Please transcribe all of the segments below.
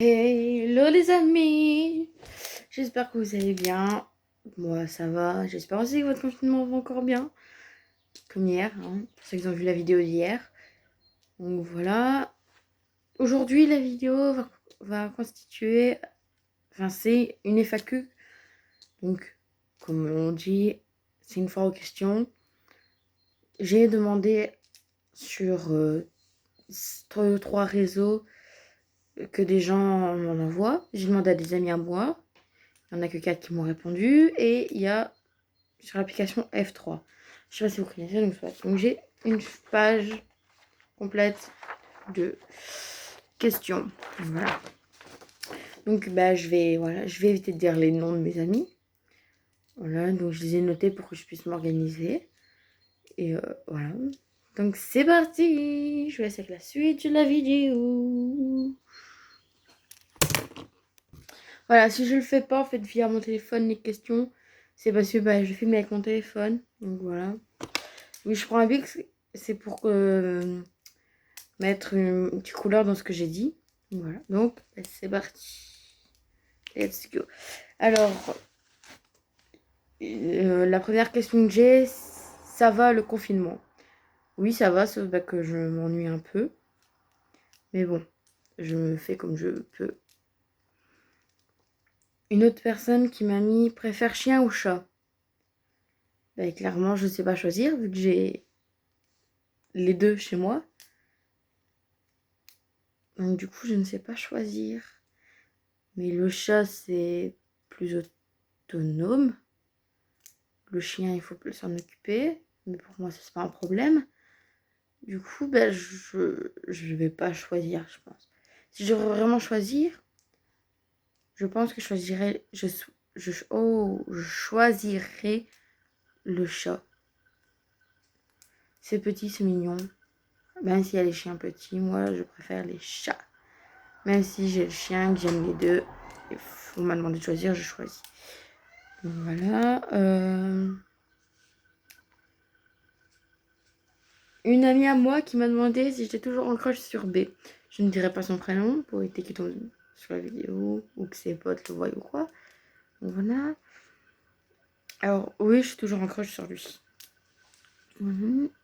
Hello les amis, j'espère que vous allez bien. Moi ça va, j'espère aussi que votre confinement va encore bien, comme hier, hein, pour ceux qui ont vu la vidéo d'hier. Donc voilà, aujourd'hui la vidéo va constituer, c'est une FAQ. Donc comme on dit, c'est une fois aux questions. J'ai demandé sur 3 réseaux que des gens m'en envoient. J'ai demandé à des amis à moi. Il n'y en a que 4 qui m'ont répondu. Et il y a sur l'application F3. Je sais pas si vous connaissez, donc j'ai une page complète de questions. Voilà. Donc je vais éviter de dire les noms de mes amis. Voilà, donc je les ai notés pour que je puisse m'organiser. Et voilà. Donc c'est parti. Je vous laisse avec la suite de la vidéo. Voilà, si je le fais pas en fait via mon téléphone les questions, c'est parce que je filme avec mon téléphone. Donc voilà. Oui, je prends un bic, c'est pour mettre une petite couleur dans ce que j'ai dit. Voilà, donc c'est parti. Let's go. Alors, la première question que j'ai, ça va le confinement? Oui, ça va, sauf que je m'ennuie un peu. Mais bon, je me fais comme je peux. Une autre personne qui m'a mis préfère chien ou chat? Clairement, je ne sais pas choisir vu que j'ai les deux chez moi. Donc du coup, je ne sais pas choisir. Mais le chat, c'est plus autonome. Le chien, il faut plus s'en occuper. Mais pour moi, ça, c'est pas un problème. Du coup, je vais pas choisir, je pense. Si je devais vraiment choisir, je pense que je choisirais le chat. C'est petit, c'est mignon. Même s'il y a les chiens petits, moi, je préfère les chats. Même si j'ai le chien, que j'aime les deux, on m'a demandé de choisir, je choisis. Donc voilà. Une amie à moi qui m'a demandé si j'étais toujours en crush sur B. Je ne dirai pas son prénom pour éviter qu'il tombe sur la vidéo ou que ses potes le voient ou quoi. Donc voilà. Alors oui, je suis toujours en crush sur lui.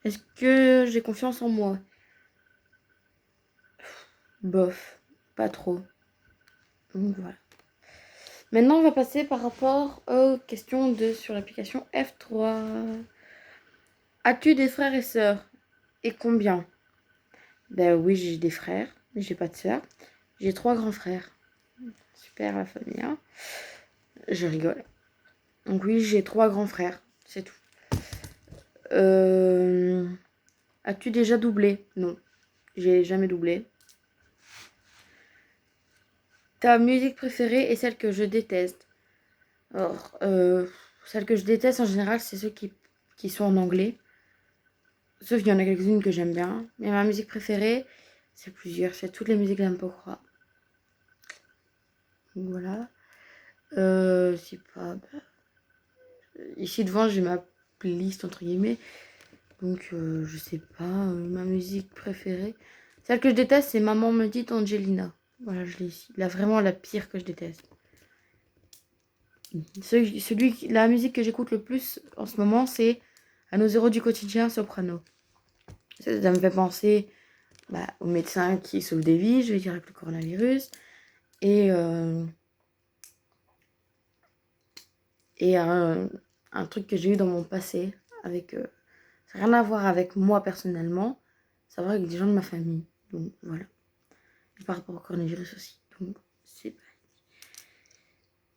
Est-ce que j'ai confiance en moi? Bof, pas trop. Donc voilà. Maintenant, on va passer par rapport aux questions sur l'application F3. As-tu des frères et sœurs? Et combien? Oui, j'ai des frères, mais j'ai pas de sœurs. J'ai 3 grands frères. Super la famille, hein. Je rigole. Donc oui, j'ai 3 grands frères, c'est tout. As-tu déjà doublé? Non, j'ai jamais doublé. Ta musique préférée est celle que je déteste? Alors, celle que je déteste en général, c'est ceux qui sont en anglais. Sauf qu'il y en a quelques-unes que j'aime bien. Mais ma musique préférée, c'est plusieurs. C'est toutes les musiques d'Ampokra. Donc voilà. C'est pas... Ici devant, j'ai ma playlist entre guillemets. Donc je sais pas, ma musique préférée. Celle que je déteste, c'est Maman me dit Angelina. Voilà, je l'ai ici. Là, vraiment la pire que je déteste. La musique que j'écoute le plus en ce moment, c'est À nos héros du quotidien, Soprano. Ça me fait penser aux médecins qui sauvent des vies, je vais dire avec le coronavirus. Et un truc que j'ai eu dans mon passé avec... ça n'a rien à voir avec moi personnellement, ça va avec des gens de ma famille. Donc voilà. Et par rapport au coronavirus aussi. Donc c'est pas...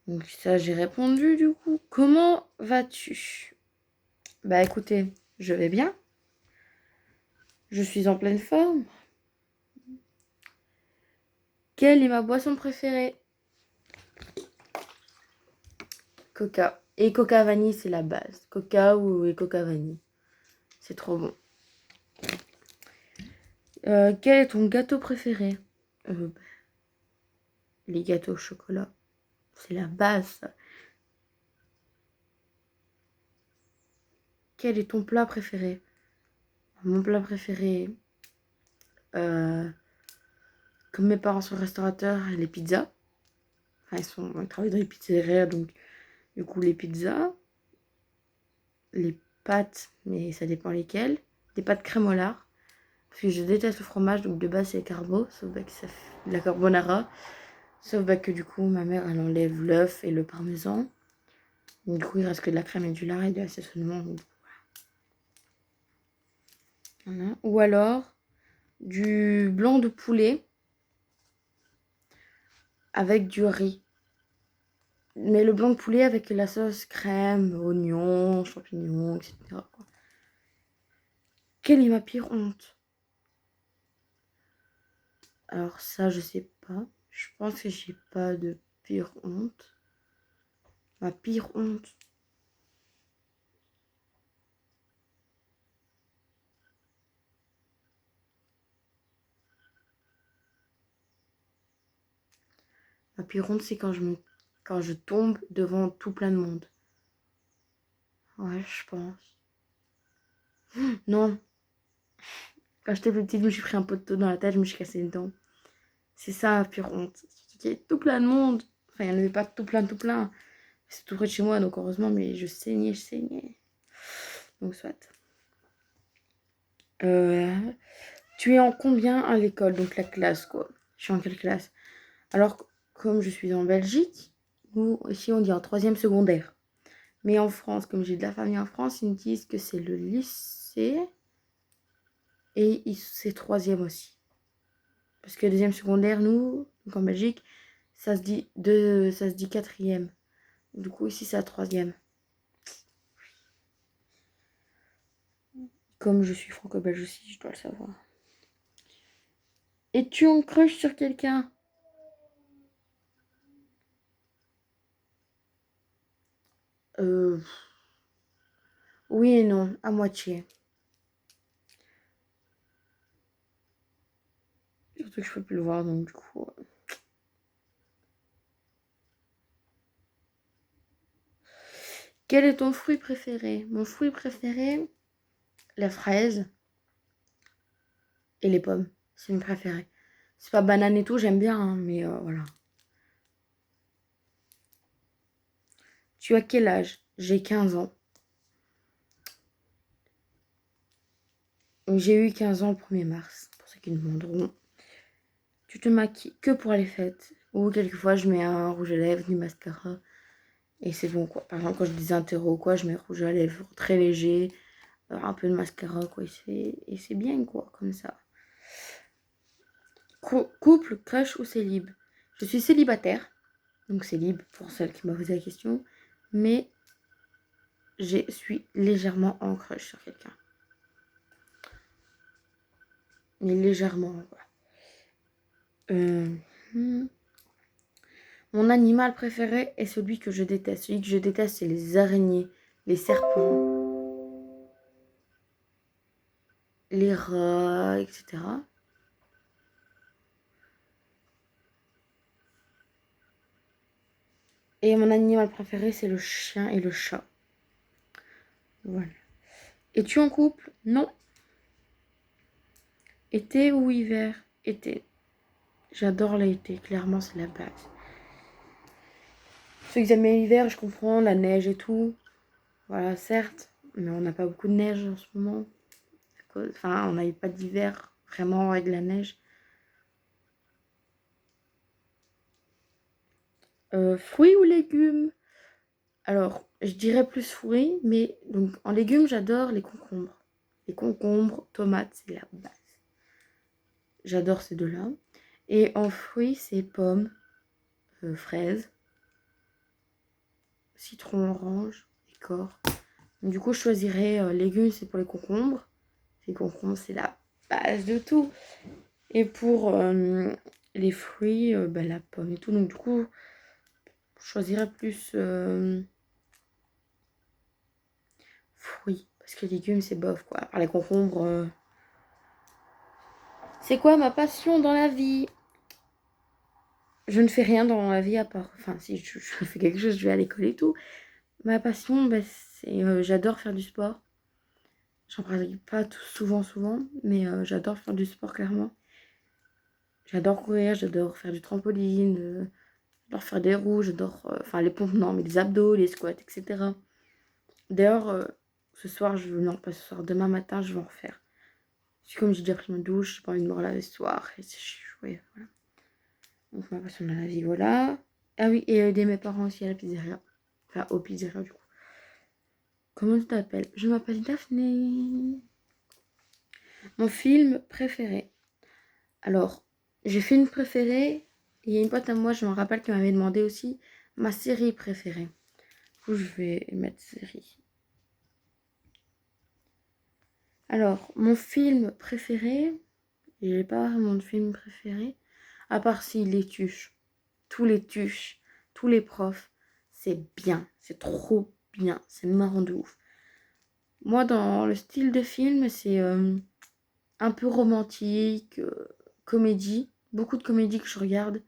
Donc ça j'ai répondu du coup. Comment vas-tu? Écoutez, je vais bien. Je suis en pleine forme. Quelle est ma boisson préférée? Coca. Et coca vanille, c'est la base. Coca et coca vanille. C'est trop bon. Quel est ton gâteau préféré? Les gâteaux au chocolat. C'est la base. Quel est ton plat préféré? Mon plat préféré, comme mes parents sont restaurateurs, les pizzas. Enfin, ils travaillent dans les pizzerias, donc du coup, les pizzas. Les pâtes, mais ça dépend lesquelles. Des pâtes crème au lard. Parce que je déteste le fromage, donc de base, c'est carbo. Sauf que ça fait de la carbonara. Sauf que du coup, ma mère, elle enlève l'œuf et le parmesan. Donc, du coup, il reste que de la crème et du lard et de l'assaisonnement. Voilà. Ou alors, du blanc de poulet avec du riz. Mais le blanc de poulet avec la sauce crème, oignons, champignons, etc. quoi. Quelle est ma pire honte? Alors ça, je sais pas. Je pense que j'ai pas de pire honte. Ma pire honte. Ma pire honte, c'est quand je tombe devant tout plein de monde. Ouais, je pense. Non. Quand j'étais petite, je me suis pris un pot d'eau dans la tête, je me suis cassé une dent. C'est ça, ma pire honte. Il y avait tout plein de monde. Enfin, il n'y en avait pas tout plein, tout plein. C'est tout près de chez moi, donc heureusement, mais je saignais, je saignais. Donc, soit. Tu es en combien à l'école? Donc, la classe, quoi. Je suis en quelle classe? Alors, comme je suis en Belgique, nous, ici, on dit en 3e secondaire. Mais en France, comme j'ai de la famille en France, ils me disent que c'est le lycée et c'est 3e aussi. Parce que 2e secondaire, nous, donc en Belgique, ça se dit 4e. Du coup, ici, c'est la 3e. Comme je suis franco-belge aussi, je dois le savoir. Es-tu en crush sur quelqu'un? Oui et non, à moitié. Surtout que je peux plus le voir, donc du coup. Quel est ton fruit préféré? Mon fruit préféré, la fraise et les pommes. C'est mes préférés. C'est pas banane et tout, j'aime bien, hein, mais voilà. Tu as quel âge? J'ai 15 ans. J'ai eu 15 ans le 1er mars, pour ceux qui me demanderont. Tu te maquilles que pour les fêtes. Ou quelquefois, je mets un rouge à lèvres, du mascara. Et c'est bon, quoi. Par exemple, quand je dis interro ou quoi, je mets rouge à lèvres très léger. Un peu de mascara, quoi. Et c'est bien, quoi, comme ça. Couple, crush ou célib? Je suis célibataire. Donc célib pour celle qui m'a posé la question. Mais je suis légèrement en crush sur quelqu'un. Mais légèrement, quoi. Mon animal préféré est celui que je déteste. Celui que je déteste, c'est les araignées, les serpents, les rats, etc. Et mon animal préféré, c'est le chien et le chat. Voilà. Es-tu en couple? Non. Été ou hiver? Été. J'adore l'été, clairement, c'est la base. Ceux qui aiment l'hiver, je comprends, la neige et tout. Voilà, certes, mais on n'a pas beaucoup de neige en ce moment. Enfin, on n'avait pas d'hiver vraiment avec la neige. Fruits ou légumes? Alors, je dirais plus fruits, mais donc en légumes, j'adore les concombres. Les concombres, tomates, c'est la base. J'adore ces deux-là. Et en fruits, c'est pommes, fraises, citron, orange, écor. Du coup, je choisirais légumes, c'est pour les concombres. Les concombres, c'est la base de tout. Et pour les fruits, la pomme et tout. Donc, du coup, je choisirais plus fruits. Parce que légumes, c'est bof, quoi. Par les concombres. C'est quoi ma passion dans la vie? Je ne fais rien dans la vie à part. Enfin, si je fais quelque chose, je vais à l'école et tout. Ma passion, c'est. J'adore faire du sport. J'en pratique pas souvent, mais j'adore faire du sport, clairement. J'adore courir, j'adore faire du trampoline, j'adore faire des roues, j'adore... Enfin, les pompes, non, mais les abdos, les squats, etc. D'ailleurs, ce soir, non, pas ce soir, demain matin, je vais en refaire. Parce que comme j'ai déjà pris ma douche, j'ai pas envie de me relaver ce soir. Et c'est ouais, voilà. Donc, ma passion dans la vie, voilà. Ah oui, et aider mes parents aussi à la pizzeria. Enfin, au pizzeria, du coup. Comment tu t'appelles? Je m'appelle Daphné. Mon film préféré. Alors, j'ai fait une préférée. Il y a une pote à moi, je me rappelle, qui m'avait demandé aussi ma série préférée. Du coup, je vais mettre série. Alors, mon film préféré, j'ai pas vraiment de film préféré, à part si les tuches. Tous les tuches, tous les profs, c'est bien, c'est trop bien, c'est marrant de ouf. Moi, dans le style de film, c'est un peu romantique, comédie, beaucoup de comédies que je regarde,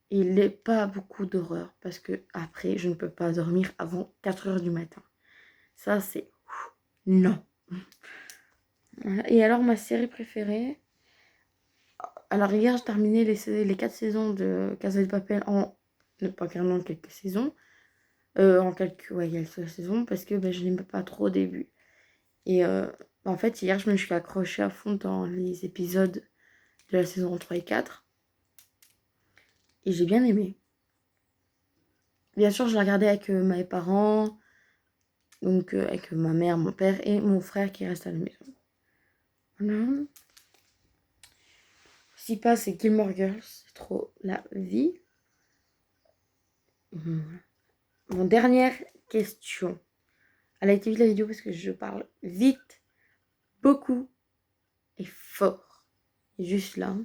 et pas beaucoup d'horreur, parce que après, je ne peux pas dormir avant 4 heures du matin. Ça, c'est... Non. Et alors, ma série préférée... Alors, hier, j'ai terminé les 4 saisons de Casa de Papel en... pas carrément quelques saisons. En quelques... Ouais, il y a quelques saisons, parce que je n'aimais pas trop au début. Et en fait, hier, je me suis accrochée à fond dans les épisodes de la saison 3 et 4. Et j'ai bien aimé. Bien sûr, je la regardais avec mes parents, donc avec ma mère, mon père et mon frère qui reste à la maison. Voilà. Ce qui passe, c'est Gilmore Girls, c'est trop la vie. Mon dernière question. Elle a été vite la vidéo parce que je parle vite, beaucoup et fort. Et juste là,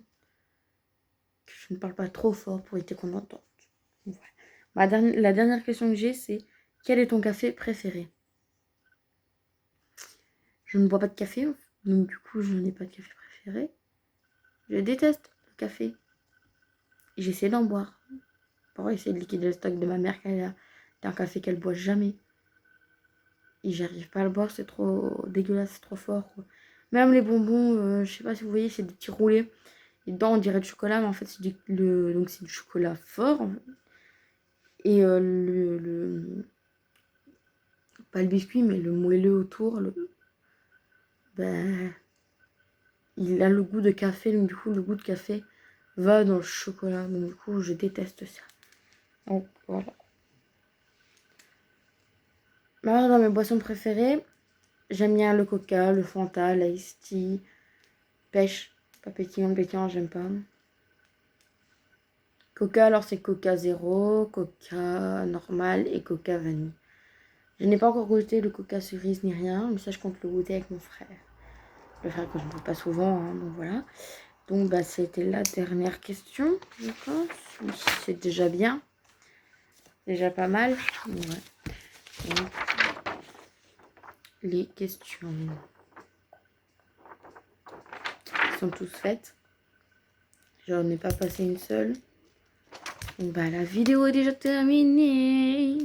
que je ne parle pas trop fort pour éviter qu'on entende. Voilà. La dernière question que j'ai, c'est quel est ton café préféré? Je ne bois pas de café, donc du coup, je n'ai pas de café préféré. Je déteste le café. J'essaie d'en boire pour essayer de liquider le stock de ma mère qui a un café qu'elle boit jamais. Et j'arrive pas à le boire, c'est trop dégueulasse, c'est trop fort, quoi. Même les bonbons, je sais pas si vous voyez, c'est des petits roulés. Et dedans, on dirait du chocolat, mais en fait, c'est donc c'est du chocolat fort. Et pas le biscuit, mais le moelleux autour, il a le goût de café, donc du coup, le goût de café va dans le chocolat. Donc du coup, je déteste ça. Donc voilà. Alors, dans mes boissons préférées, j'aime bien le coca, le Fanta, l'ice tea, pêche, pas pétillant, j'aime pas. Coca, alors c'est Coca zéro, Coca normal et Coca vanille. Je n'ai pas encore goûté le Coca cerise ni rien, mais ça je compte le goûter avec mon frère. Le frère que je ne vois pas souvent, hein, donc voilà. Donc c'était la dernière question, je pense. Oui, c'est déjà bien. Déjà pas mal. Ouais. Donc, les questions sont tous faites. J'en ai pas passé une seule. Donc la vidéo est déjà terminée.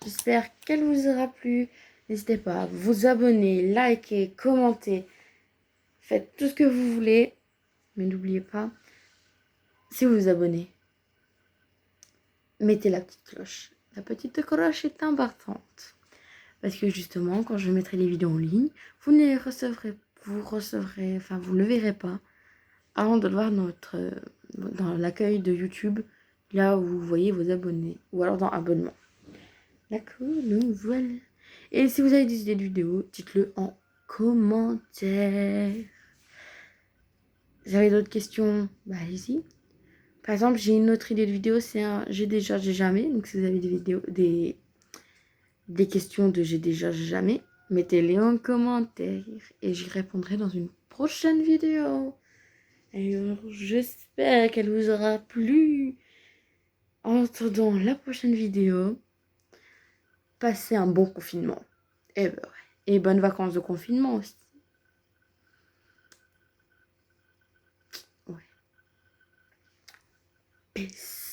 J'espère qu'elle vous aura plu. N'hésitez pas à vous abonner, liker, commenter. Faites tout ce que vous voulez. Mais n'oubliez pas, si vous vous abonnez, mettez la petite cloche. La petite cloche est importante. Parce que justement, quand je mettrai les vidéos en ligne, vous ne les recevrez, enfin vous ne le verrez pas avant de le voir dans l'accueil de YouTube, là où vous voyez vos abonnés. Ou alors dans abonnement. D'accord, donc voilà. Et si vous avez des idées de vidéos, dites-le en commentaire. Vous avez d'autres questions, allez-y. Par exemple, j'ai une autre idée de vidéo, c'est un j'ai déjà, j'ai jamais. Donc si vous avez des vidéos, des questions de j'ai déjà, j'ai jamais, mettez-les en commentaire et j'y répondrai dans une prochaine vidéo. Alors, j'espère qu'elle vous aura plu. En attendant la prochaine vidéo, passez un bon confinement. Et bonnes vacances de confinement aussi. Ouais. Peace.